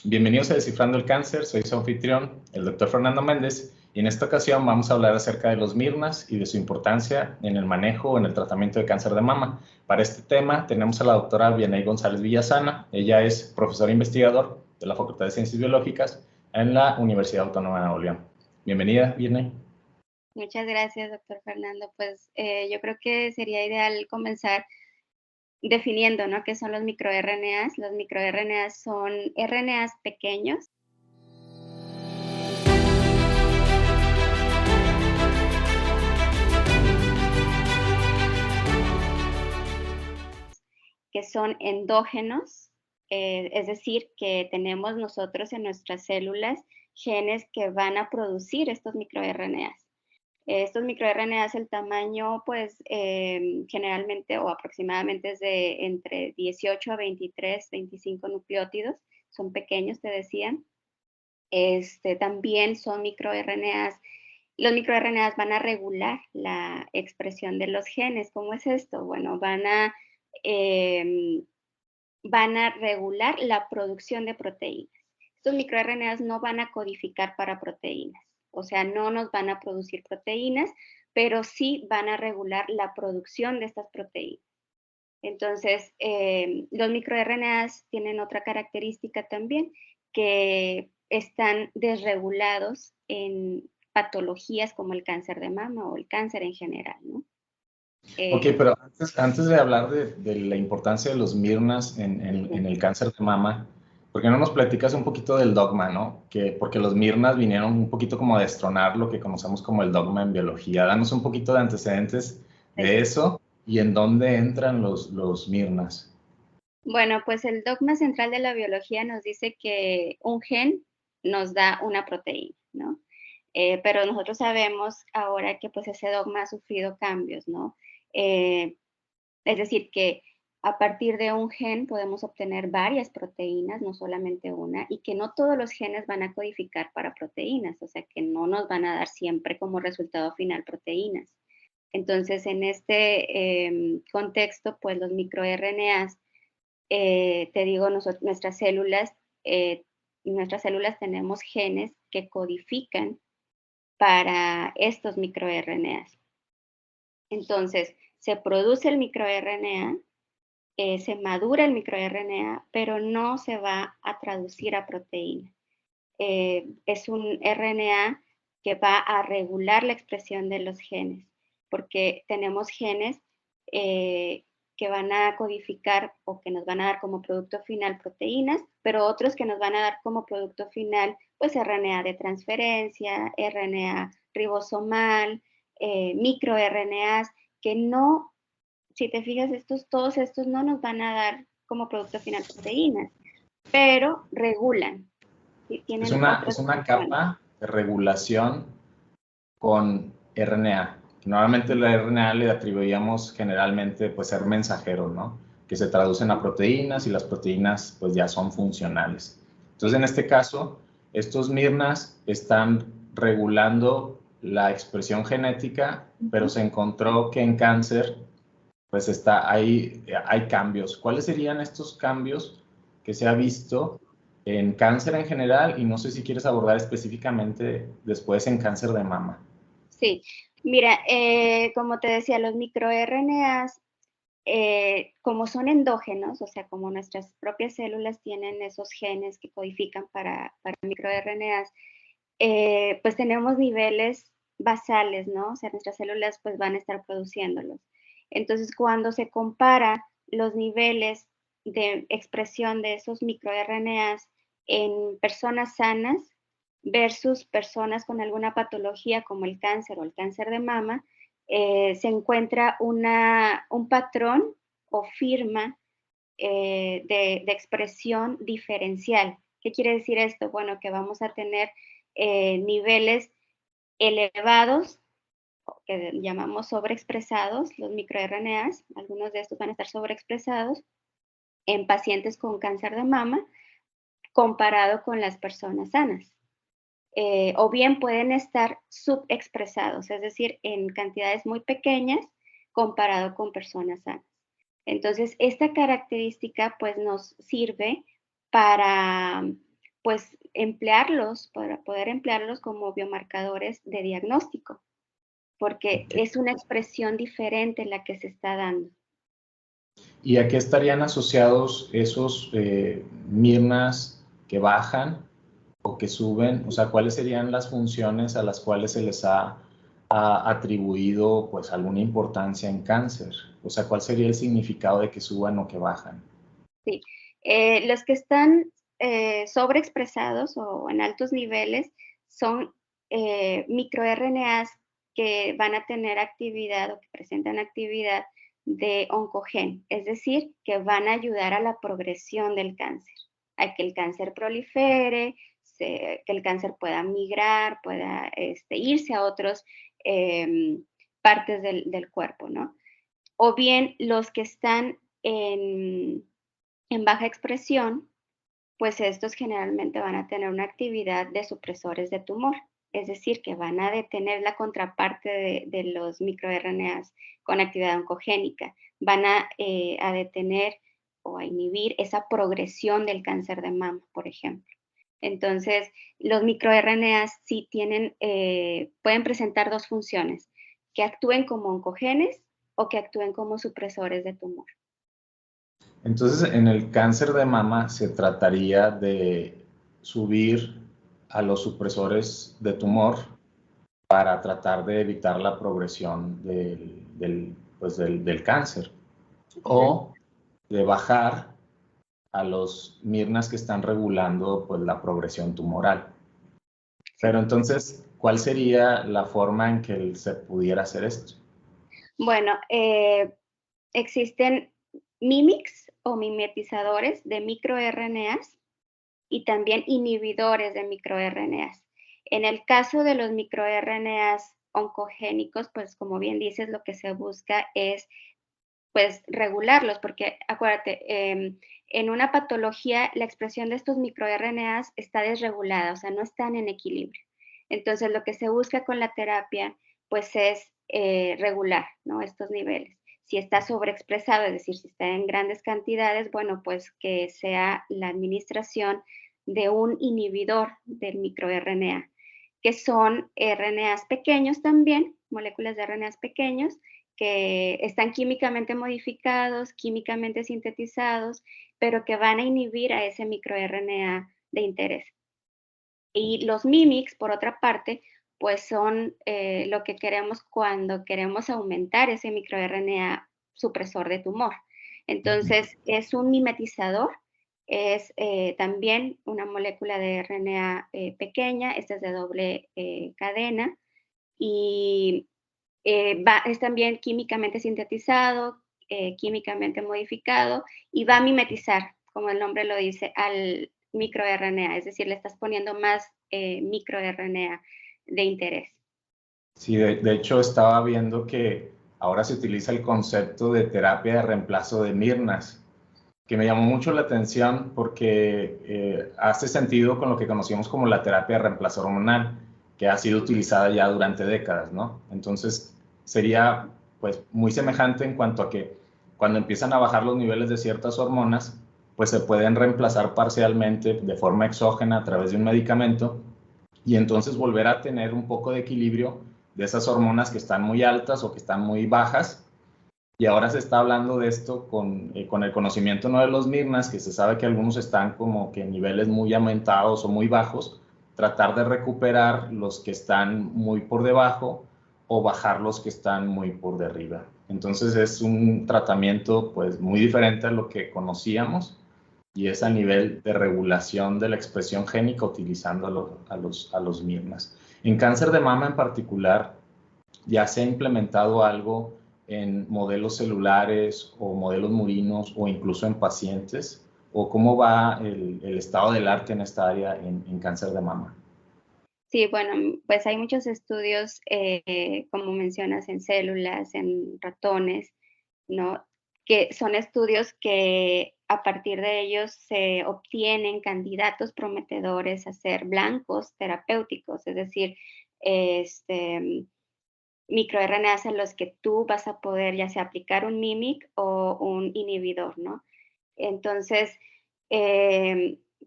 Bienvenidos a Descifrando el Cáncer, soy su anfitrión, el doctor Fernando Méndez, y en esta ocasión vamos a hablar acerca de los MIRNAs y de su importancia en el manejo o en el tratamiento de cáncer de mama. Para este tema tenemos a la doctora Vianey González Villasana. Ella es profesora investigador de la Facultad de Ciencias Biológicas en la Universidad Autónoma de Nuevo León. Bienvenida, Vianey. Muchas gracias, doctor Fernando. Pues yo creo que sería ideal comenzar definiendo, ¿no?, qué son los microRNAs. Los microRNAs son RNAs pequeños que son endógenos, es decir, que tenemos nosotros en nuestras células genes que van a producir estos microRNAs. Estos microRNAs, el tamaño, pues, generalmente o aproximadamente es de entre 18 a 23, 25 nucleótidos. Son pequeños, te decía. También son microRNAs. Los microRNAs van a regular la expresión de los genes. ¿Cómo es esto? Bueno, van a regular la producción de proteínas. Estos microRNAs no van a codificar para proteínas, o sea, no nos van a producir proteínas, pero sí van a regular la producción de estas proteínas. Entonces, los microRNAs tienen otra característica también, que están desregulados en patologías como el cáncer de mama o el cáncer en general, ¿no? Ok, pero antes de hablar de la importancia de los MIRNAs en el cáncer de mama, ¿por qué no nos platicas un poquito del dogma, no? Porque los MIRNAs vinieron un poquito como a destronar lo que conocemos como el dogma en biología. Danos un poquito de antecedentes de eso y en dónde entran los MIRNAs. Bueno, pues el dogma central de la biología nos dice que un gen nos da una proteína, ¿no? Pero nosotros sabemos ahora que pues ese dogma ha sufrido cambios, ¿no? Es decir, que a partir de un gen podemos obtener varias proteínas, no solamente una, y que no todos los genes van a codificar para proteínas, o sea, que no nos van a dar siempre como resultado final proteínas. Entonces, en este contexto, pues los microRNAs, te digo, nuestras células tenemos genes que codifican para estos microRNAs. Entonces, se produce el microRNA, se madura el microRNA, pero no se va a traducir a proteína. Es un RNA que va a regular la expresión de los genes, porque tenemos genes que van a codificar o que nos van a dar como producto final proteínas, pero otros que nos van a dar como producto final, pues RNA de transferencia, RNA ribosomal, microRNAs, que no, si te fijas, todos estos no nos van a dar como producto final proteínas, pero regulan. Es una capa de regulación con RNA. Normalmente la RNA le atribuíamos generalmente pues ser mensajero, ¿no? Que se traducen a proteínas y las proteínas pues ya son funcionales. Entonces en este caso, estos MIRNAs están regulando la expresión genética, pero se encontró que en cáncer pues hay cambios. ¿Cuáles serían estos cambios que se ha visto en cáncer en general? Y no sé si quieres abordar específicamente después en cáncer de mama. Sí, mira, como te decía, los microRNAs, como son endógenos, o sea, como nuestras propias células tienen esos genes que codifican para microRNAs, pues tenemos niveles basales, ¿no? O sea, nuestras células pues van a estar produciéndolos. Entonces, cuando se compara los niveles de expresión de esos microRNAs en personas sanas versus personas con alguna patología como el cáncer o el cáncer de mama, se encuentra un patrón o firma de expresión diferencial. ¿Qué quiere decir esto? Bueno, que vamos a tener niveles elevados, que llamamos sobreexpresados, los microRNAs, algunos de estos van a estar sobreexpresados en pacientes con cáncer de mama comparado con las personas sanas. O bien pueden estar subexpresados, es decir, en cantidades muy pequeñas comparado con personas sanas. Entonces, esta característica pues nos sirve para pues emplearlos, para poder emplearlos como biomarcadores de diagnóstico, porque Ok. es una expresión diferente la que se está dando. ¿Y a qué estarían asociados esos mirnas que bajan o que suben? O sea, ¿cuáles serían las funciones a las cuales se les ha atribuido pues alguna importancia en cáncer? O sea, ¿cuál sería el significado de que suban o que bajan? Sí, los que están sobreexpresados o en altos niveles son microRNAs que van a tener actividad o que presentan actividad de oncogen, es decir, que van a ayudar a la progresión del cáncer, a que el cáncer prolifere, que el cáncer pueda migrar, pueda irse a otras partes del cuerpo, ¿no? O bien los que están en baja expresión, pues estos generalmente van a tener una actividad de supresores de tumor, es decir, que van a detener la contraparte de los microRNAs con actividad oncogénica, van a detener o a inhibir esa progresión del cáncer de mama, por ejemplo. Entonces, los microRNAs sí tienen, pueden presentar dos funciones, que actúen como oncogenes o que actúen como supresores de tumor. Entonces, en el cáncer de mama se trataría de subir a los supresores de tumor para tratar de evitar la progresión del cáncer, Ujú. o de bajar a los mirnas que están regulando pues, la progresión tumoral. Pero Sí. entonces, ¿cuál sería la forma en que se pudiera hacer esto? Bueno, existen mimics o mimetizadores de microRNAs y también inhibidores de microRNAs. En el caso de los microRNAs oncogénicos, pues como bien dices, lo que se busca es pues regularlos, porque acuérdate, en una patología la expresión de estos microRNAs está desregulada, o sea, no están en equilibrio. Entonces, lo que se busca con la terapia, pues es regular, ¿no? Estos niveles. Si está sobreexpresado, es decir, si está en grandes cantidades, bueno, pues que sea la administración de un inhibidor del microRNA, que son RNAs pequeños también, moléculas de RNAs pequeños, que están químicamente modificados, químicamente sintetizados, pero que van a inhibir a ese microRNA de interés. Y los mimics, por otra parte, pues son lo que queremos cuando queremos aumentar ese microRNA supresor de tumor. Entonces, es un mimetizador, es también una molécula de RNA pequeña, esta es de doble cadena, y es también químicamente sintetizado, químicamente modificado y va a mimetizar, como el nombre lo dice, al microRNA, es decir, le estás poniendo más microRNA de interés. Sí, de hecho estaba viendo que ahora se utiliza el concepto de terapia de reemplazo de mirnas, que me llamó mucho la atención porque hace sentido con lo que conocíamos como la terapia de reemplazo hormonal, que ha sido utilizada ya durante décadas, ¿no? Entonces sería pues muy semejante en cuanto a que cuando empiezan a bajar los niveles de ciertas hormonas, pues se pueden reemplazar parcialmente de forma exógena a través de un medicamento y entonces volver a tener un poco de equilibrio de esas hormonas que están muy altas o que están muy bajas. Y ahora se está hablando de esto con el conocimiento no de los mirnas, que se sabe que algunos están como que en niveles muy aumentados o muy bajos, tratar de recuperar los que están muy por debajo o bajar los que están muy por arriba. Entonces es un tratamiento pues muy diferente a lo que conocíamos y es a nivel de regulación de la expresión génica utilizando a los mirnas. En cáncer de mama en particular, ya se ha implementado algo en modelos celulares o modelos murinos o incluso en pacientes? ¿O cómo va el estado del arte en esta área en cáncer de mama? Sí, bueno, pues hay muchos estudios, como mencionas, en células, en ratones, ¿no? Que son estudios que a partir de ellos se obtienen candidatos prometedores a ser blancos terapéuticos, es decir, este, microRNAs en los que tú vas a poder ya sea aplicar un mimic o un inhibidor, ¿no? Entonces,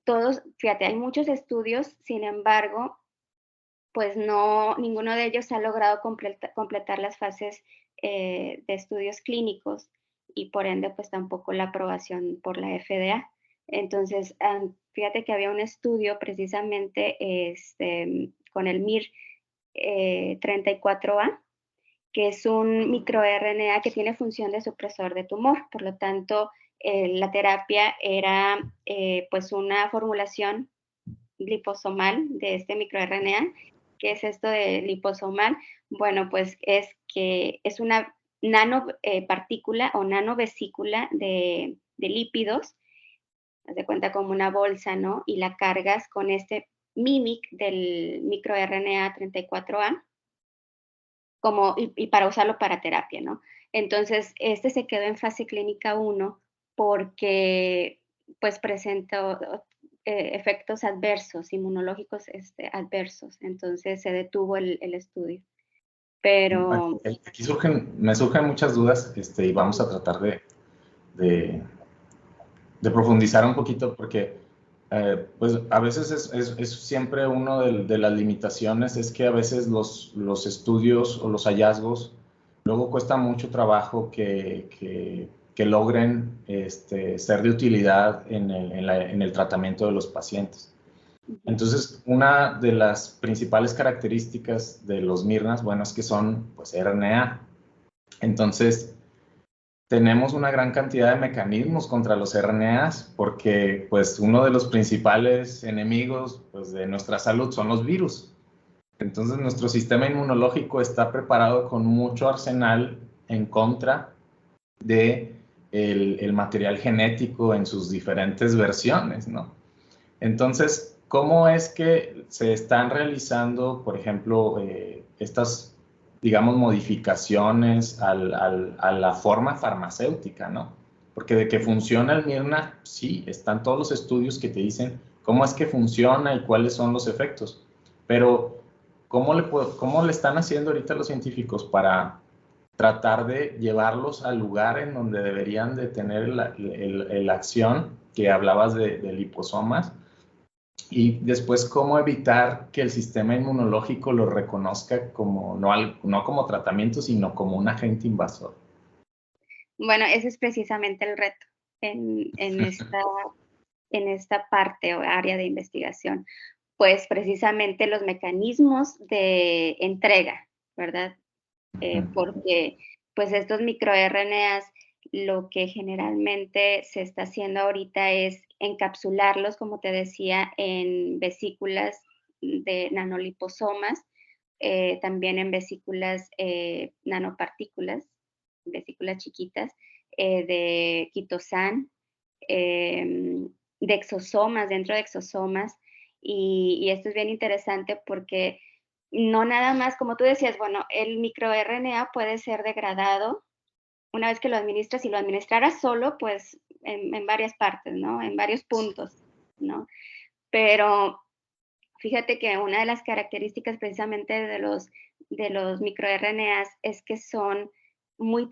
todos, fíjate, hay muchos estudios, sin embargo, pues no, ninguno de ellos ha logrado completar las fases de estudios clínicos y por ende, pues tampoco la aprobación por la FDA. Entonces, fíjate que había un estudio precisamente con el MIR 34A, que es un microRNA que tiene función de supresor de tumor. Por lo tanto, la terapia era pues una formulación liposomal de este microRNA. ¿Qué es esto de liposomal? Bueno, pues es que es una nanopartícula o nanovesícula de lípidos, haz de cuenta como una bolsa, ¿no? Y la cargas con este mimic del microRNA 34A y para usarlo para terapia, ¿no? Entonces, este se quedó en fase clínica 1 porque pues presentó efectos adversos, inmunológicos adversos. Entonces se detuvo el estudio. Pero Aquí me surgen muchas dudas y vamos a tratar de profundizar un poquito porque pues a veces es siempre uno de las limitaciones es que a veces los estudios o los hallazgos luego cuesta mucho trabajo que logren ser de utilidad en el tratamiento de los pacientes. Entonces, una de las principales características de los Mirnas, bueno, es que son pues RNA. Entonces, tenemos una gran cantidad de mecanismos contra los RNAs porque pues uno de los principales enemigos pues, de nuestra salud son los virus. Entonces nuestro sistema inmunológico está preparado con mucho arsenal en contra de el material genético en sus diferentes versiones, ¿no? Entonces, ¿cómo es que se están realizando, por ejemplo, estas, digamos, modificaciones a la forma farmacéutica, ¿no? Porque de que funciona el Mirna, sí, están todos los estudios que te dicen cómo es que funciona y cuáles son los efectos. Pero, ¿cómo le están haciendo ahorita los científicos para tratar de llevarlos al lugar en donde deberían de tener la acción que hablabas de liposomas? Y después, ¿cómo evitar que el sistema inmunológico lo reconozca como, no como tratamiento, sino como un agente invasor? bueno, ese es precisamente el reto en esta parte o área de investigación. Pues precisamente los mecanismos de entrega, ¿verdad? Porque pues estos microRNAs lo que generalmente se está haciendo ahorita es encapsularlos, como te decía, en vesículas de nanoliposomas, también en vesículas nanopartículas, vesículas chiquitas, de quitosan, de exosomas, dentro de exosomas, y esto es bien interesante porque no nada más, como tú decías, bueno, el microRNA puede ser degradado una vez que lo administras, si lo administraras solo, pues en varias partes, ¿no? En varios puntos, ¿no? Pero fíjate que una de las características precisamente de los microRNAs es que son muy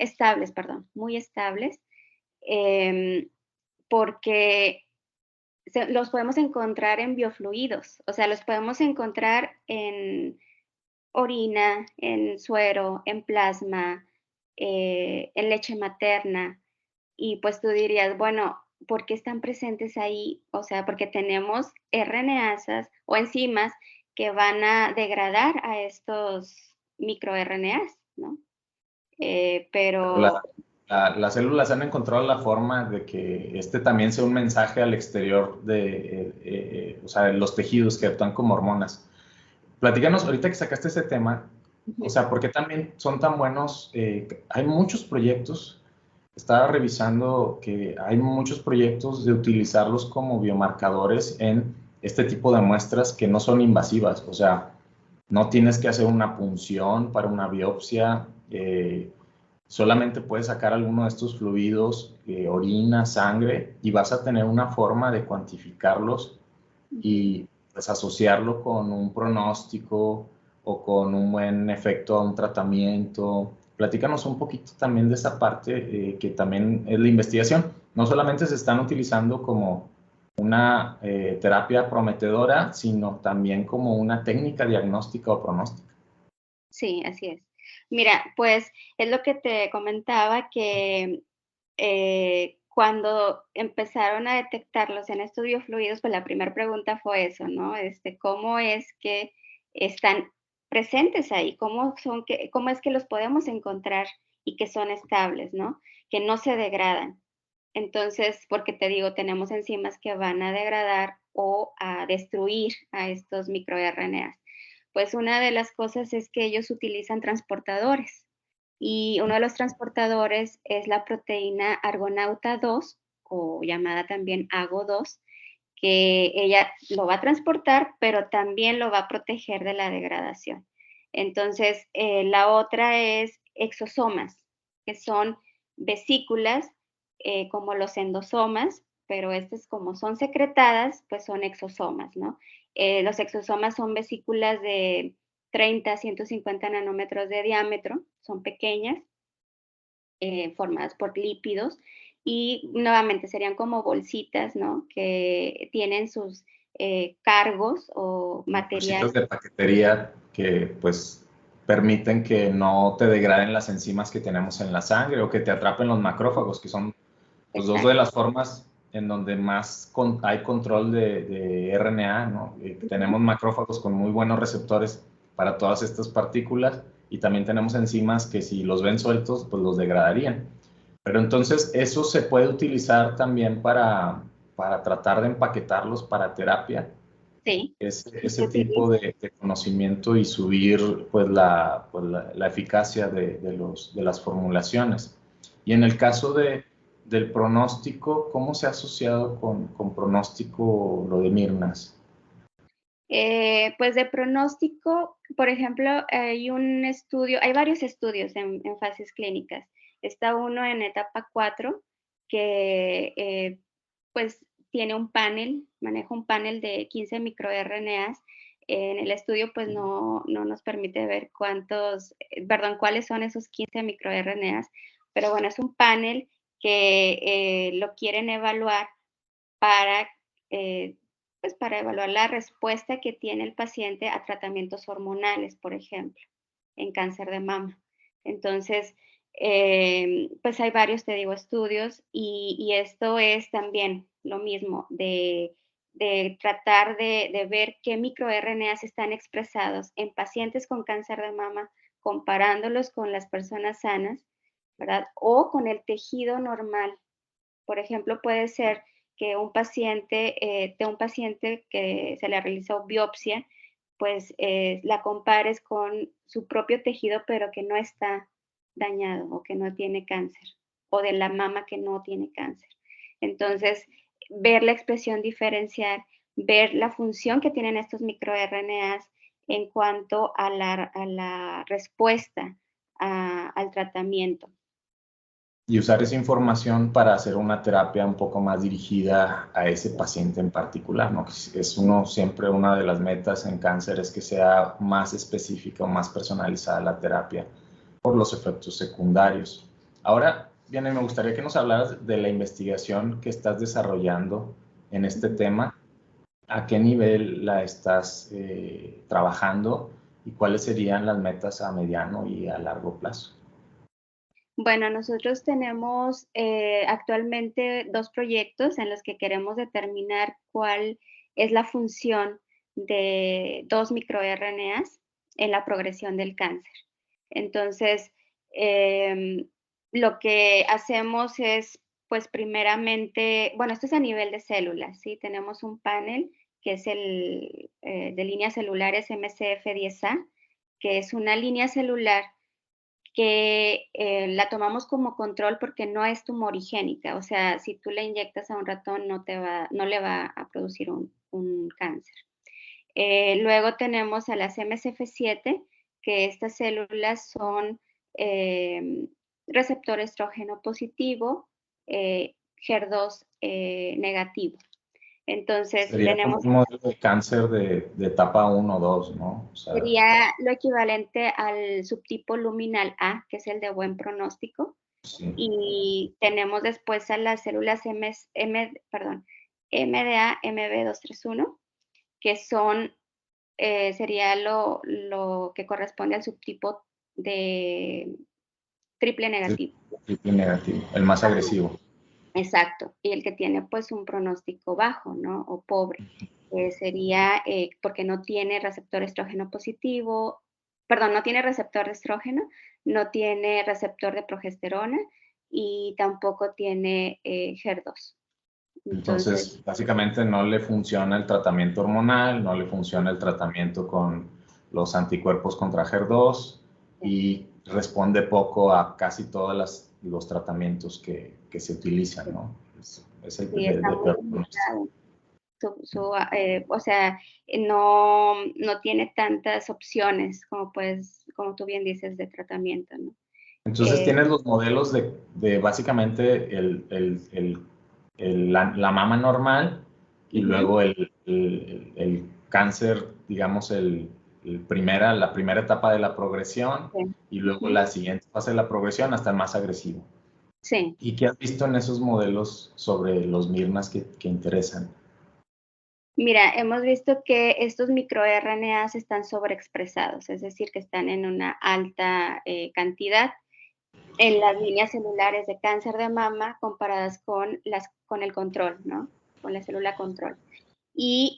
estables, em, porque los podemos encontrar en biofluidos, o sea, los podemos encontrar en orina, en suero, en plasma, en leche materna. Y pues tú dirías, bueno, ¿por qué están presentes ahí? O sea, porque tenemos RNAsas o enzimas que van a degradar a estos microRNAs, ¿no? Pero Las células han encontrado la forma de que también sea un mensaje al exterior o sea, los tejidos que actúan como hormonas. Platícanos, ahorita que sacaste ese tema, o sea, ¿por qué también son tan buenos? Hay muchos proyectos, estaba revisando que hay muchos proyectos de utilizarlos como biomarcadores en este tipo de muestras que no son invasivas, o sea, no tienes que hacer una punción para una biopsia, solamente puedes sacar alguno de estos fluidos, orina, sangre, y vas a tener una forma de cuantificarlos y pues asociarlo con un pronóstico o con un buen efecto a un tratamiento. Platícanos un poquito también de esa parte que también es la investigación. No solamente se están utilizando como una terapia prometedora, sino también como una técnica diagnóstica o pronóstica. Sí, así es. Mira, pues es lo que te comentaba que cuando empezaron a detectarlos en estos biofluidos, pues la primera pregunta fue eso, ¿no? ¿Cómo es que están presentes ahí? ¿Cómo es que los podemos encontrar y que son estables, ¿no? Que no se degradan. Entonces, porque te digo, tenemos enzimas que van a degradar o a destruir a estos microRNAs. Pues una de las cosas es que ellos utilizan transportadores y uno de los transportadores es la proteína argonauta 2 o llamada también AGO2, que ella lo va a transportar, pero también lo va a proteger de la degradación. Entonces, la otra es exosomas, que son vesículas como los endosomas, pero estas como son secretadas, pues son exosomas, ¿no? Los exosomas son vesículas de 30 a 150 nanómetros de diámetro, son pequeñas, formadas por lípidos y nuevamente serían como bolsitas, ¿no? Que tienen sus cargos o material. Bolsitas de paquetería que pues permiten que no te degraden las enzimas que tenemos en la sangre o que te atrapen los macrófagos, que son pues, dos de Exacto. las formas en donde más hay control de RNA, ¿no? Tenemos macrófagos con muy buenos receptores para todas estas partículas y también tenemos enzimas que si los ven sueltos, pues los degradarían. Pero entonces eso se puede utilizar también para tratar de empaquetarlos para terapia, Sí, sí ese se tipo utiliza. de conocimiento y subir pues la eficacia de las formulaciones. Y en el caso del pronóstico, ¿cómo se ha asociado con pronóstico lo de Mirnas? Pues de pronóstico, por ejemplo, hay varios estudios en fases clínicas. Está uno en etapa 4 que pues tiene un panel, maneja un panel de 15 microRNAs. En el estudio pues no nos permite ver cuáles son esos 15 microRNAs, pero bueno, es un panel que lo quieren evaluar para eh, pues para evaluar la respuesta que tiene el paciente a tratamientos hormonales, por ejemplo, en cáncer de mama. Entonces, pues hay varios, te digo, estudios y esto es también lo mismo, de tratar de ver qué microRNAs están expresados en pacientes con cáncer de mama, comparándolos con las personas sanas, ¿verdad? O con el tejido normal. Por ejemplo, puede ser que de un paciente que se le realizó biopsia, pues la compares con su propio tejido, pero que no está dañado o que no tiene cáncer, o de la mama que no tiene cáncer. Entonces, ver la expresión diferencial, ver la función que tienen estos microRNAs en cuanto a la respuesta al tratamiento. Y usar esa información para hacer una terapia un poco más dirigida a ese paciente en particular, ¿no? Es siempre una de las metas en cáncer es que sea más específica o más personalizada la terapia por los efectos secundarios. Ahora, Diana, me gustaría que nos hablaras de la investigación que estás desarrollando en este tema, a qué nivel la estás trabajando y cuáles serían las metas a mediano y a largo plazo. Bueno, nosotros tenemos actualmente 2 proyectos en los que queremos determinar cuál es la función de 2 microRNAs en la progresión del cáncer. Entonces, lo que hacemos es, pues, primeramente, bueno, esto es a nivel de células, ¿sí? Tenemos un panel que es el de líneas celulares MCF10A, que es una línea celular que la tomamos como control porque no es tumorigénica, o sea, si tú le inyectas a un ratón no le va a producir un cáncer. Luego tenemos a las MSF7, que estas células son receptor estrógeno positivo, HER2 negativo. Entonces Sería como tenemos un modelo de cáncer de etapa 1 o 2, ¿no? O sea, Sería lo equivalente al subtipo luminal A, que es el de buen pronóstico, sí. y tenemos después a las células MDA, MB231, que son, sería lo que corresponde al subtipo de triple negativo. Triple negativo, el más agresivo. Exacto, y el que tiene pues un pronóstico bajo, ¿no? O pobre, sería porque no tiene receptor estrógeno positivo, perdón, no tiene receptor de estrógeno, no tiene receptor de progesterona y tampoco tiene HER2. Entonces, básicamente no le funciona el tratamiento hormonal, no le funciona el tratamiento con los anticuerpos contra HER2 y responde poco a casi todos los tratamientos que se utilizan, ¿no? Es el Sí, está muy limitado. O sea, no tiene tantas opciones como como tú bien dices, de tratamiento, ¿no? Entonces tienes los modelos de básicamente la mama normal y luego el cáncer, digamos, la primera etapa de la progresión y luego la siguiente fase de la progresión hasta el más agresivo. Sí. ¿Y qué has visto en esos modelos sobre los Mirnas que interesan? Mira, hemos visto que estos microRNAs están sobreexpresados, es decir, que están en una alta cantidad en las líneas celulares de cáncer de mama comparadas con el control, ¿no? Con la célula control. Y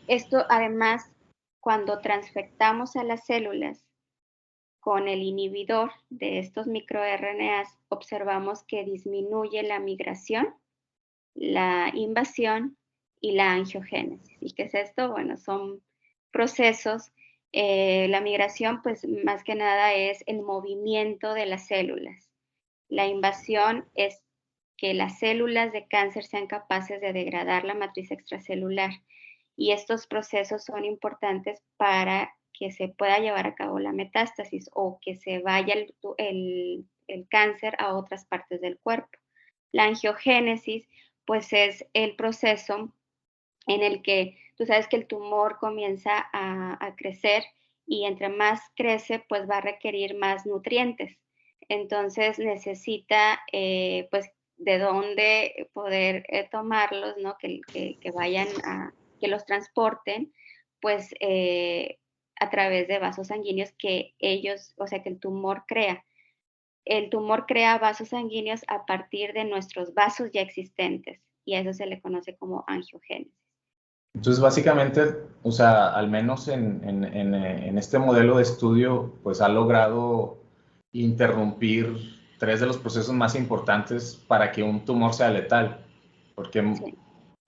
esto además, cuando transfectamos a las células con el inhibidor de estos microRNAs, observamos que disminuye la migración, la invasión y la angiogénesis. ¿Y qué es esto? Bueno, son procesos. La migración, pues más que nada es el movimiento de las células. La invasión es que las células de cáncer sean capaces de degradar la matriz extracelular. Y estos procesos son importantes para que se pueda llevar a cabo la metástasis o que se vaya el cáncer a otras partes del cuerpo. La angiogénesis, pues es el proceso en el que tú sabes que el tumor comienza a crecer y entre más crece, pues va a requerir más nutrientes. Entonces necesita, pues, de dónde poder tomarlos, ¿no? Que vayan que los transporten, pues, a través de vasos sanguíneos que o sea, que el tumor crea. El tumor crea vasos sanguíneos a partir de nuestros vasos ya existentes y a eso se le conoce como angiogénesis. Entonces, básicamente, o sea, al menos en este modelo de estudio, pues ha logrado interrumpir tres de los procesos más importantes para que un tumor sea letal. Porque Sí.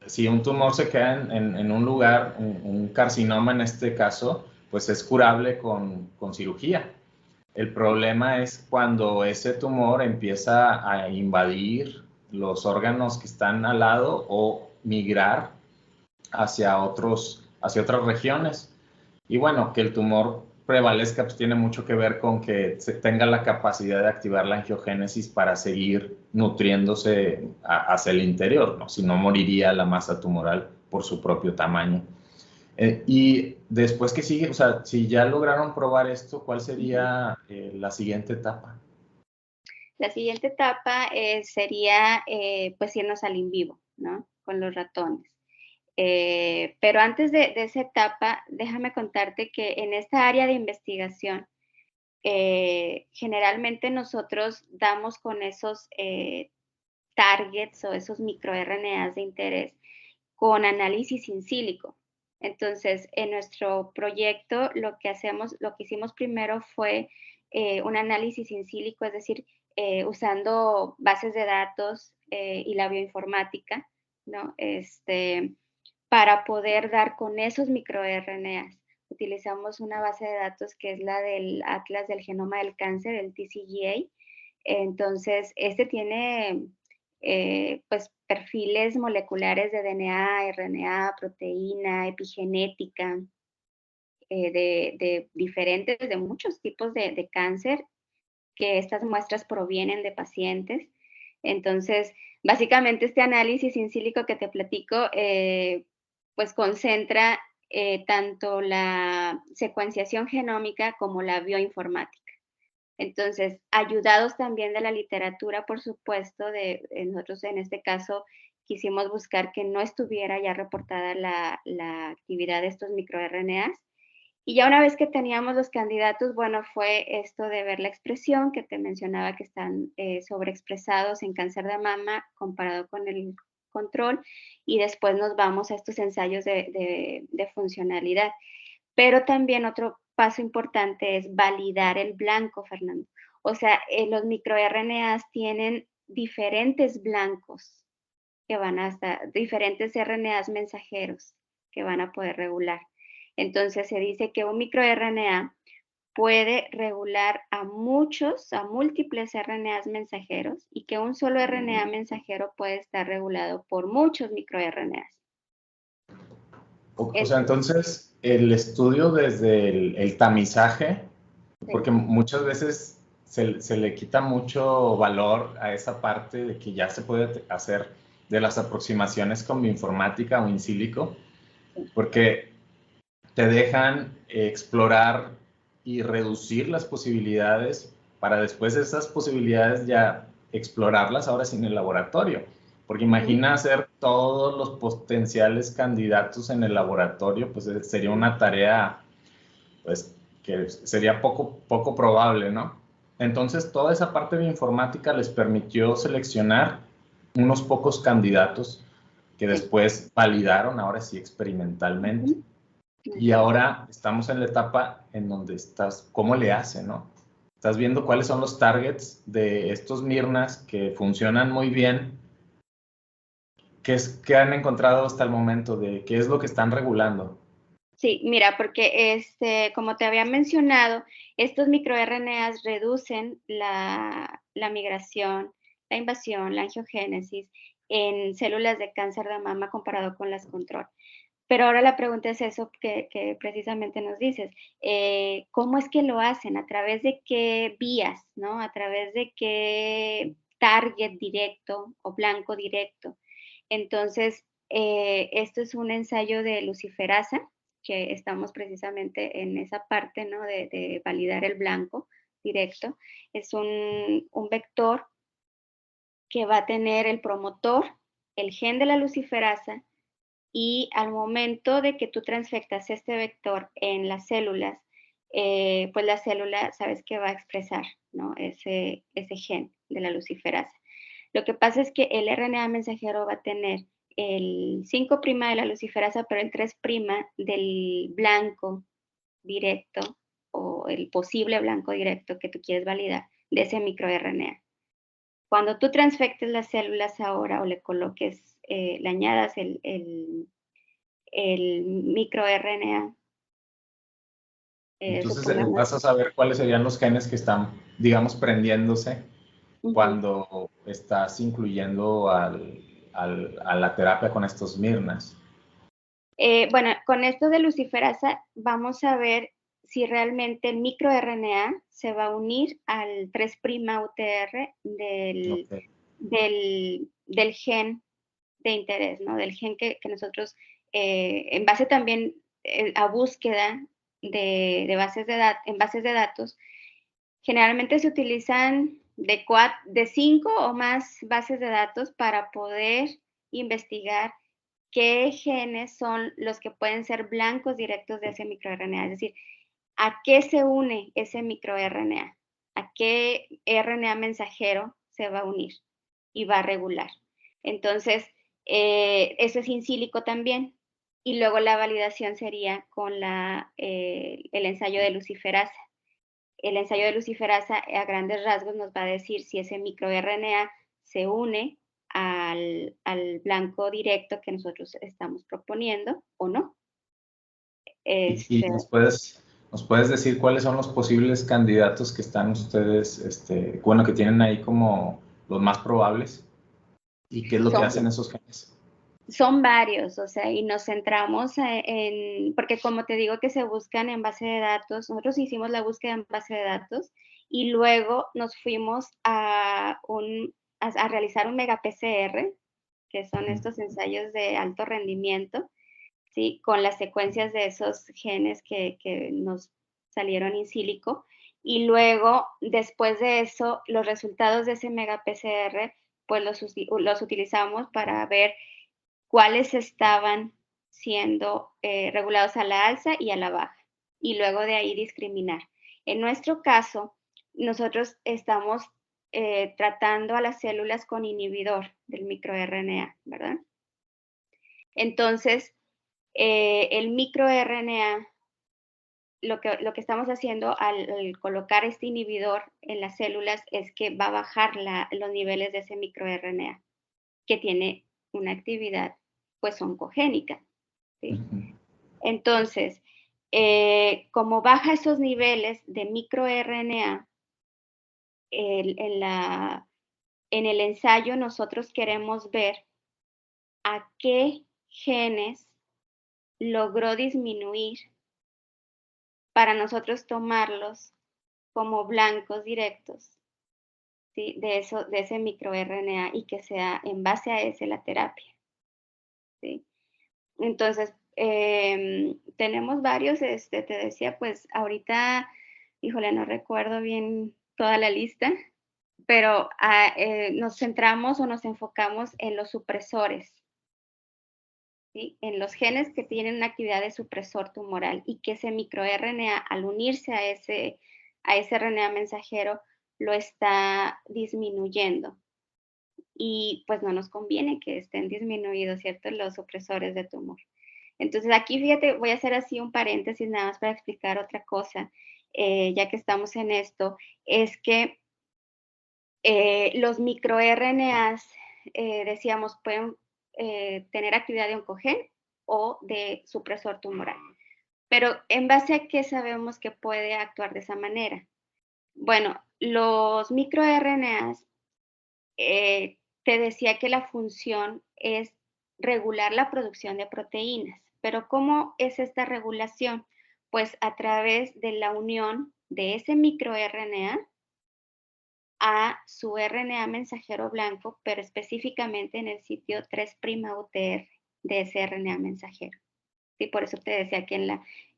si un tumor se queda en un lugar, un carcinoma en este caso, pues es curable con cirugía. El problema es cuando ese tumor empieza a invadir los órganos que están al lado o migrar hacia otras regiones. Y bueno, que el tumor prevalezca pues tiene mucho que ver con que se tenga la capacidad de activar la angiogénesis para seguir nutriéndose hacia el interior, ¿no? Si no moriría la masa tumoral por su propio tamaño. Y después que sigue, o sea, si ya lograron probar esto, ¿cuál sería la siguiente etapa? La siguiente etapa sería pues irnos al in vivo, ¿no? Con los ratones. Pero antes de esa etapa, déjame contarte que en esta área de investigación, generalmente nosotros damos con esos targets o esos microRNAs de interés con análisis in sílico. Entonces, en nuestro proyecto lo que hicimos primero fue un análisis in sílico, es decir, usando bases de datos y la bioinformática, ¿no? Para poder dar con esos microRNAs. Utilizamos una base de datos que es la del Atlas del Genoma del Cáncer, el TCGA. Entonces, este tiene pues perfiles moleculares de DNA, RNA, proteína, epigenética, de muchos tipos de cáncer, que estas muestras provienen de pacientes. Entonces, básicamente este análisis in sílico que te platico, pues concentra tanto la secuenciación genómica como la bioinformática. Entonces, ayudados también de la literatura, por supuesto, de nosotros en este caso quisimos buscar que no estuviera ya reportada la actividad de estos microRNAs. Y ya una vez que teníamos los candidatos, bueno, fue esto de ver la expresión que te mencionaba que están sobreexpresados en cáncer de mama comparado con el control, y después nos vamos a estos ensayos de funcionalidad. Pero también otro paso importante es validar el blanco, Fernando. O sea, los microRNAs tienen diferentes blancos que van hasta diferentes RNAs mensajeros que van a poder regular. Entonces se dice que un microRNA puede regular a múltiples RNAs mensajeros, y que un solo RNA mensajero puede estar regulado por muchos microRNAs. O sea, entonces, el estudio desde el tamizaje, porque muchas veces se le quita mucho valor a esa parte de que ya se puede hacer de las aproximaciones con bioinformática o in silico, porque te dejan explorar y reducir las posibilidades para después esas posibilidades ya explorarlas ahora sin el laboratorio. Porque imagina hacer todos los potenciales candidatos en el laboratorio, pues sería una tarea pues, que sería poco probable, ¿no? Entonces, toda esa parte de informática les permitió seleccionar unos pocos candidatos que después validaron, ahora sí, experimentalmente. Y ahora estamos en la etapa en donde estás, ¿cómo le hace, no? Estás viendo cuáles son los targets de estos Mirnas que funcionan muy bien. ¿Qué han encontrado hasta el momento de qué es lo que están regulando? Sí, mira, porque como te había mencionado, estos microRNAs reducen la migración, la invasión, la angiogénesis en células de cáncer de mama comparado con las control. Pero ahora la pregunta es eso que precisamente nos dices, ¿cómo es que lo hacen? ¿A través de qué vías, no? ¿A través de qué target directo o blanco directo? Entonces, esto es un ensayo de luciferasa, que estamos precisamente en esa parte, ¿no? De validar el blanco directo. Es un vector que va a tener el promotor, el gen de la luciferasa, y al momento de que tú transfectas este vector en las células, pues la célula sabes que va a expresar, ¿no? ese gen de la luciferasa. Lo que pasa es que el RNA mensajero va a tener el 5' de la luciferasa, pero el 3' del blanco directo, o el posible blanco directo que tú quieres validar de ese microRNA. Cuando tú transfectes las células ahora o le coloques, le añadas el microRNA. Entonces vas a saber cuáles serían los genes que están, digamos, prendiéndose cuando estás incluyendo a la terapia con estos Mirnas. Bueno, con esto de luciferasa vamos a ver si realmente el microRNA se va a unir al 3' UTR del gen de interés, ¿no? Del gen que nosotros, en base también a búsqueda de bases en bases de datos, generalmente se utilizan de 5 o más bases de datos para poder investigar qué genes son los que pueden ser blancos directos de ese microRNA, es decir, a qué se une ese microRNA, a qué RNA mensajero se va a unir y va a regular. Entonces, eso es in silico también. Y luego la validación sería con el ensayo de luciferasa. El ensayo de luciferasa a grandes rasgos nos va a decir si ese microRNA se une al blanco directo que nosotros estamos proponiendo o no. Y nos puedes decir cuáles son los posibles candidatos que están ustedes, bueno, que tienen ahí como los más probables, y qué es lo que hacen esos genes. Son varios, o sea, y nos centramos porque como te digo que se buscan en base de datos, nosotros hicimos la búsqueda en base de datos y luego nos fuimos a realizar un mega PCR, que son estos ensayos de alto rendimiento, ¿sí? Con las secuencias de esos genes que nos salieron in silico. Y luego, después de eso, los resultados de ese mega PCR pues los utilizamos para ver cuáles estaban siendo regulados a la alza y a la baja, y luego de ahí discriminar. En nuestro caso, nosotros estamos tratando a las células con inhibidor del microRNA, ¿verdad? Entonces, el microRNA, lo que estamos haciendo al colocar este inhibidor en las células es que va a bajar los niveles de ese microRNA, que tiene una actividad pues oncogénica, ¿sí? Entonces, como baja esos niveles de microRNA, en el ensayo nosotros queremos ver a qué genes logró disminuir para nosotros tomarlos como blancos directos, ¿sí? de ese microRNA, y que sea en base a ese la terapia, ¿sí? Entonces, tenemos varios, te decía, pues ahorita, híjole, no recuerdo bien toda la lista, pero nos centramos o nos enfocamos en los supresores, ¿sí? En los genes que tienen una actividad de supresor tumoral, y que ese microRNA, al unirse a ese RNA mensajero, lo está disminuyendo. Y pues no nos conviene que estén disminuidos, ¿cierto?, los supresores de tumor. Entonces aquí, fíjate, voy a hacer así un paréntesis nada más para explicar otra cosa, ya que estamos en esto, es que los microRNAs, decíamos, pueden tener actividad de oncogen o de supresor tumoral. Pero ¿en base a qué sabemos que puede actuar de esa manera? Bueno, los microRNAs, te decía que la función es regular la producción de proteínas. Pero ¿cómo es esta regulación? Pues a través de la unión de ese microRNA a su RNA mensajero blanco, pero específicamente en el sitio 3' UTR de ese RNA mensajero. Y por eso te decía que en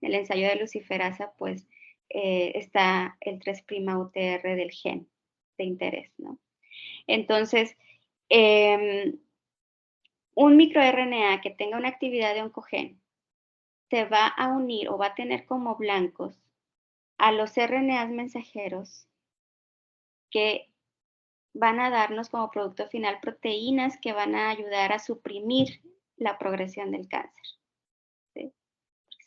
el ensayo de luciferasa, pues está el 3' UTR del gen de interés, ¿no? Entonces, un microRNA que tenga una actividad de oncogen se va a unir o va a tener como blancos a los RNAs mensajeros que van a darnos como producto final proteínas que van a ayudar a suprimir la progresión del cáncer, ¿sí?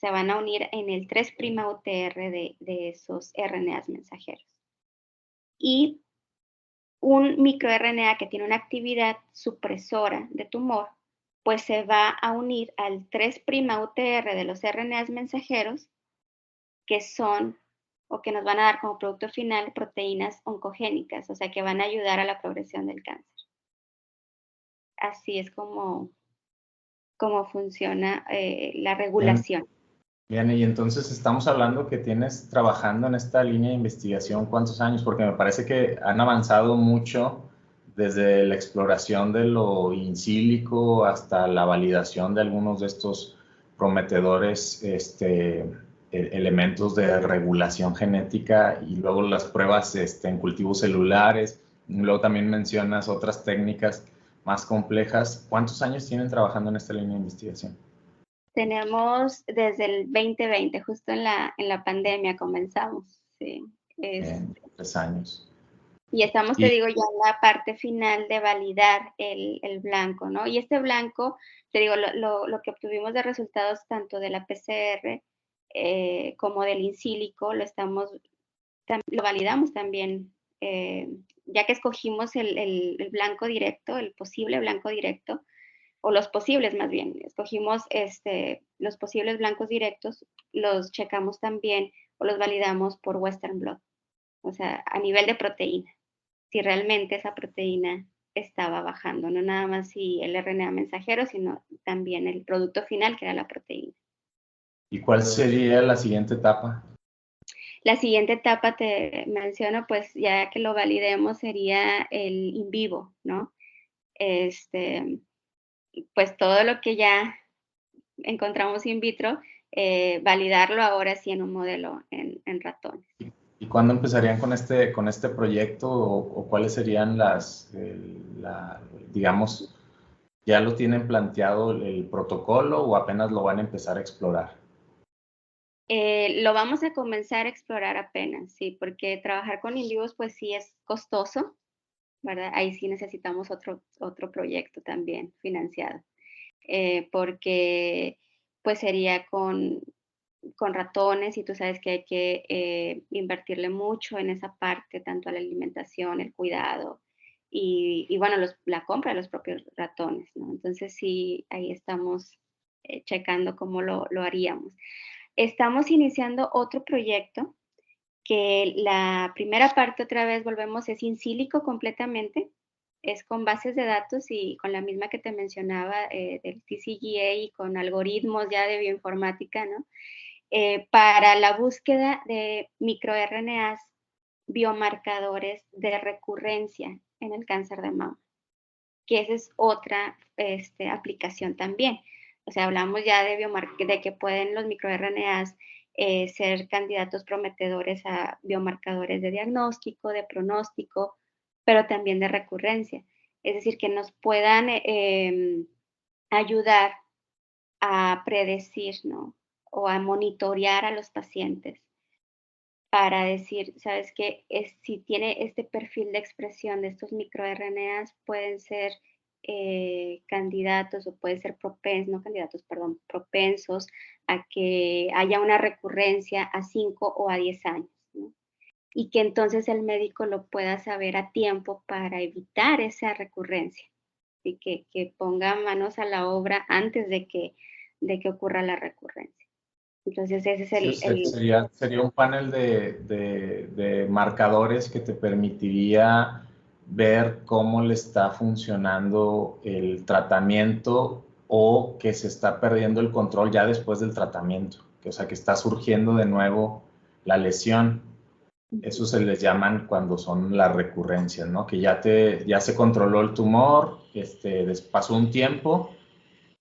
Se van a unir en el 3' UTR de esos RNAs mensajeros. Y un microRNA que tiene una actividad supresora de tumor, pues se va a unir al 3' UTR de los RNAs mensajeros, que son o que nos van a dar como producto final proteínas oncogénicas, o sea, que van a ayudar a la progresión del cáncer. Así es como funciona la regulación. Bien, y entonces estamos hablando que tienes trabajando en esta línea de investigación, ¿cuántos años? Porque me parece que han avanzado mucho desde la exploración de lo in silico hasta la validación de algunos de estos prometedores elementos de regulación genética, y luego las pruebas en cultivos celulares. Luego también mencionas otras técnicas más complejas. ¿Cuántos años tienen trabajando en esta línea de investigación? Tenemos desde el 2020, justo en la pandemia comenzamos, sí. 3 años. Y estamos, te digo, ya en la parte final de validar el blanco, ¿no? Y este blanco, te digo, lo que obtuvimos de resultados tanto de la PCR como del in silico, lo validamos también, ya que escogimos el blanco directo, el posible blanco directo, o los posibles más bien, escogimos los posibles blancos directos, los checamos también o los validamos por Western blot, o sea, a nivel de proteína, si realmente esa proteína estaba bajando, no nada más si el RNA mensajero, sino también el producto final, que era la proteína. ¿Y cuál sería la siguiente etapa? La siguiente etapa, te menciono, pues ya que lo validemos, sería el in vivo, ¿no? Pues todo lo que ya encontramos in vitro, validarlo ahora sí en un modelo en ratones. ¿Y cuándo empezarían con este proyecto o cuáles serían digamos, ya lo tienen planteado el protocolo o apenas lo van a empezar a explorar? Lo vamos a comenzar a explorar apenas, sí, porque trabajar con individuos pues sí es costoso, ¿verdad? Ahí sí necesitamos otro proyecto también financiado, porque pues sería con ratones y tú sabes que hay que invertirle mucho en esa parte, tanto a la alimentación, el cuidado y bueno, la compra de los propios ratones, ¿no? Entonces sí, ahí estamos checando cómo lo haríamos. Estamos iniciando otro proyecto que la primera parte otra vez volvemos, es in sílico completamente, es con bases de datos y con la misma que te mencionaba del TCGA y con algoritmos ya de bioinformática, ¿no? Para la búsqueda de microRNAs biomarcadores de recurrencia en el cáncer de mama, que esa es otra aplicación también. O sea, hablamos ya de que pueden los microRNAs ser candidatos prometedores a biomarcadores de diagnóstico, de pronóstico, pero también de recurrencia. Es decir, que nos puedan ayudar a predecir, ¿no? O a monitorear a los pacientes para decir, ¿sabes qué? Si tiene este perfil de expresión de estos microRNAs, pueden ser candidatos o pueden ser propensos, no candidatos, perdón, propensos a que haya una recurrencia a 5 o a 10 años, ¿no? Y que entonces el médico lo pueda saber a tiempo para evitar esa recurrencia y que ponga manos a la obra antes de que ocurra la recurrencia. Entonces ese es Sí, sería un panel de marcadores que te permitiría ver cómo le está funcionando el tratamiento o que se está perdiendo el control ya después del tratamiento, o sea, que está surgiendo de nuevo la lesión. Eso se les llaman cuando son las recurrencias, ¿no? Que ya se controló el tumor, pasó un tiempo,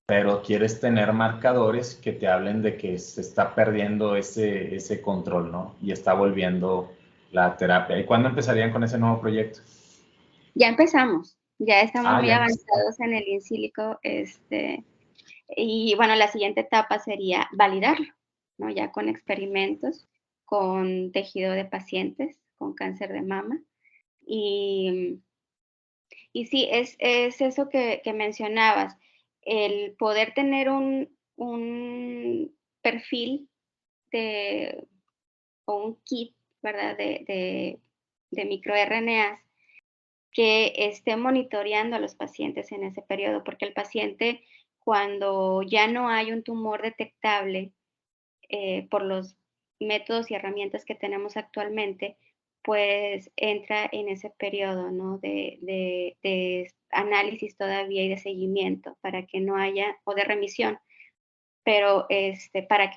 pero quieres tener marcadores que te hablen de que se está perdiendo ese control, ¿no? Y está volviendo la terapia. ¿Y cuándo empezarían con ese nuevo proyecto? Ya empezamos, ya estamos muy Ya empezaron. avanzados en el in silico, y bueno, la siguiente etapa sería validarlo, ¿no? Ya con experimentos, con tejido de pacientes con cáncer de mama. Y, y sí, es eso que mencionabas, el poder tener un perfil de, o un kit, ¿verdad? De microRNAs que esté monitoreando a los pacientes en ese periodo, porque el paciente, cuando ya no hay un tumor detectable por los métodos y herramientas que tenemos actualmente, pues entra en ese periodo, ¿no? De análisis todavía y de seguimiento para que no haya, o de remisión, pero para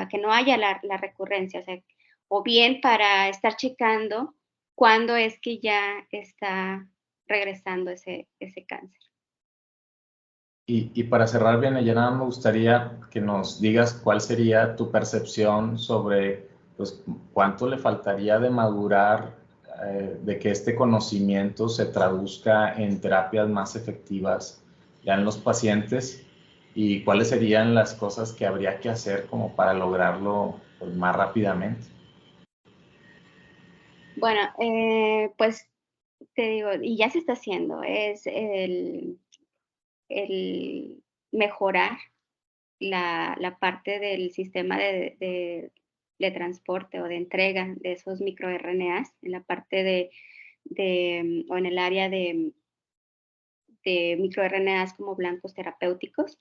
que no haya la recurrencia, o sea, o bien para estar checando cuándo es que ya está regresando ese cáncer. Y para cerrar bien, ya me gustaría que nos digas cuál sería tu percepción sobre pues, cuánto le faltaría de madurar, de que este conocimiento se traduzca en terapias más efectivas ya en los pacientes y cuáles serían las cosas que habría que hacer como para lograrlo pues, más rápidamente. Bueno, pues te digo, y ya se está haciendo, es el mejorar la parte del sistema de transporte o de entrega de esos microRNAs en la parte o en el área de microRNAs como blancos terapéuticos.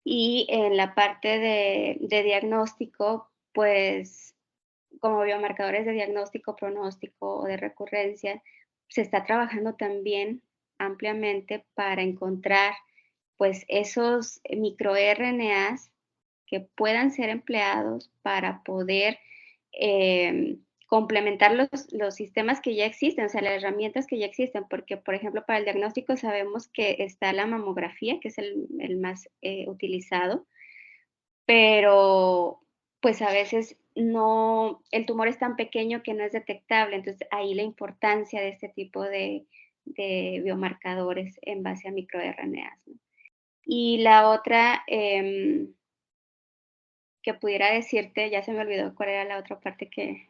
Y en la parte de diagnóstico, pues como biomarcadores de diagnóstico, pronóstico o de recurrencia, se está trabajando también ampliamente para encontrar pues esos microRNAs que puedan ser empleados para poder complementar los sistemas que ya existen, o sea, las herramientas que ya existen, porque, por ejemplo, para el diagnóstico sabemos que está la mamografía, que es el más utilizado, pero pues a veces el tumor es tan pequeño que no es detectable. Entonces, ahí la importancia de este tipo de biomarcadores en base a microRNAs, ¿no? Y la otra, que pudiera decirte, ya se me olvidó cuál era la otra parte que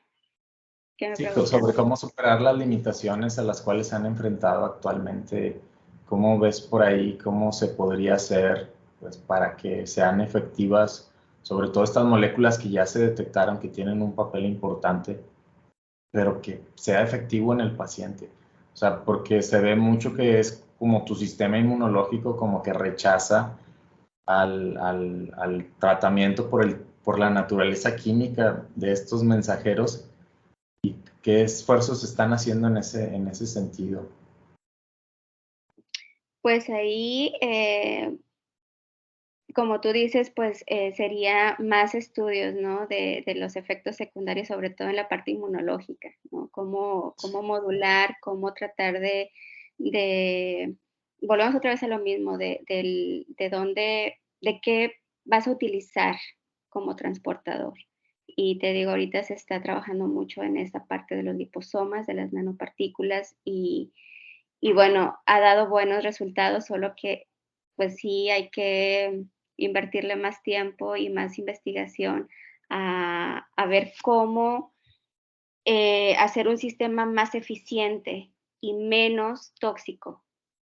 me Sí, preguntaste. sobre cómo superar las limitaciones a las cuales se han enfrentado actualmente. ¿Cómo ves por ahí cómo se podría hacer, pues, para que sean efectivas, sobre todo estas moléculas que ya se detectaron que tienen un papel importante, pero que sea efectivo en el paciente? O sea, porque se ve mucho que es como tu sistema inmunológico como que rechaza al tratamiento por la naturaleza química de estos mensajeros. ¿Qué esfuerzos están haciendo en ese sentido? Pues ahí, como tú dices, pues sería más estudios, ¿no? De los efectos secundarios, sobre todo en la parte inmunológica, ¿no? Cómo modular, cómo tratar de, volvemos otra vez a lo mismo, de qué vas a utilizar como transportador. Y te digo, ahorita se está trabajando mucho en esta parte de los liposomas, de las nanopartículas, y bueno, ha dado buenos resultados, solo que pues sí hay que invertirle más tiempo y más investigación a ver cómo hacer un sistema más eficiente y menos tóxico,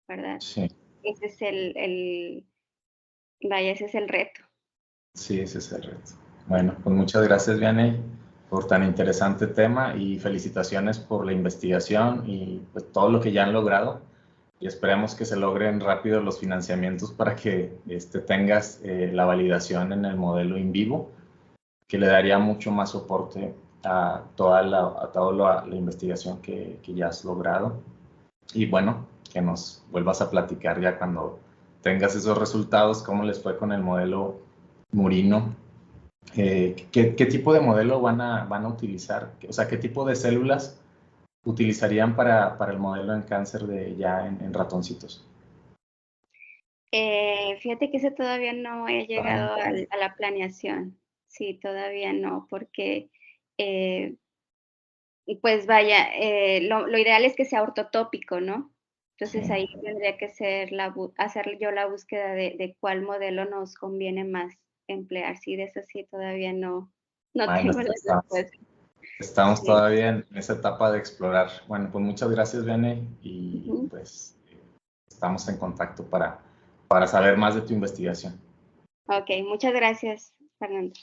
¿verdad? Sí, Ese es vaya, ese es el reto. sí, ese es el reto. Bueno, pues muchas gracias, Vianey, por tan interesante tema y felicitaciones por la investigación y pues todo lo que ya han logrado. Y esperemos que se logren rápido los financiamientos para que tengas la validación en el modelo in vivo, que le daría mucho más soporte a toda la investigación que ya has logrado. Y bueno, que nos vuelvas a platicar ya cuando tengas esos resultados, cómo les fue con el modelo Murino. ¿Qué tipo de modelo van a utilizar? O sea, ¿qué tipo de células utilizarían para el modelo en cáncer ya en ratoncitos? Fíjate que ese todavía no he llegado a la planeación. Sí, todavía no, porque y pues vaya, lo ideal es que sea ortotópico, ¿no? Sí. Entonces ahí tendría que ser hacer yo la búsqueda de cuál modelo nos conviene más emplear. Sí, de eso sí todavía no Bueno, tengo la respuesta. estamos Sí. todavía en esa etapa de explorar. Bueno, pues muchas gracias, Vianney, y Ujú. pues estamos en contacto para saber más de tu investigación. Ok, muchas gracias, Fernando.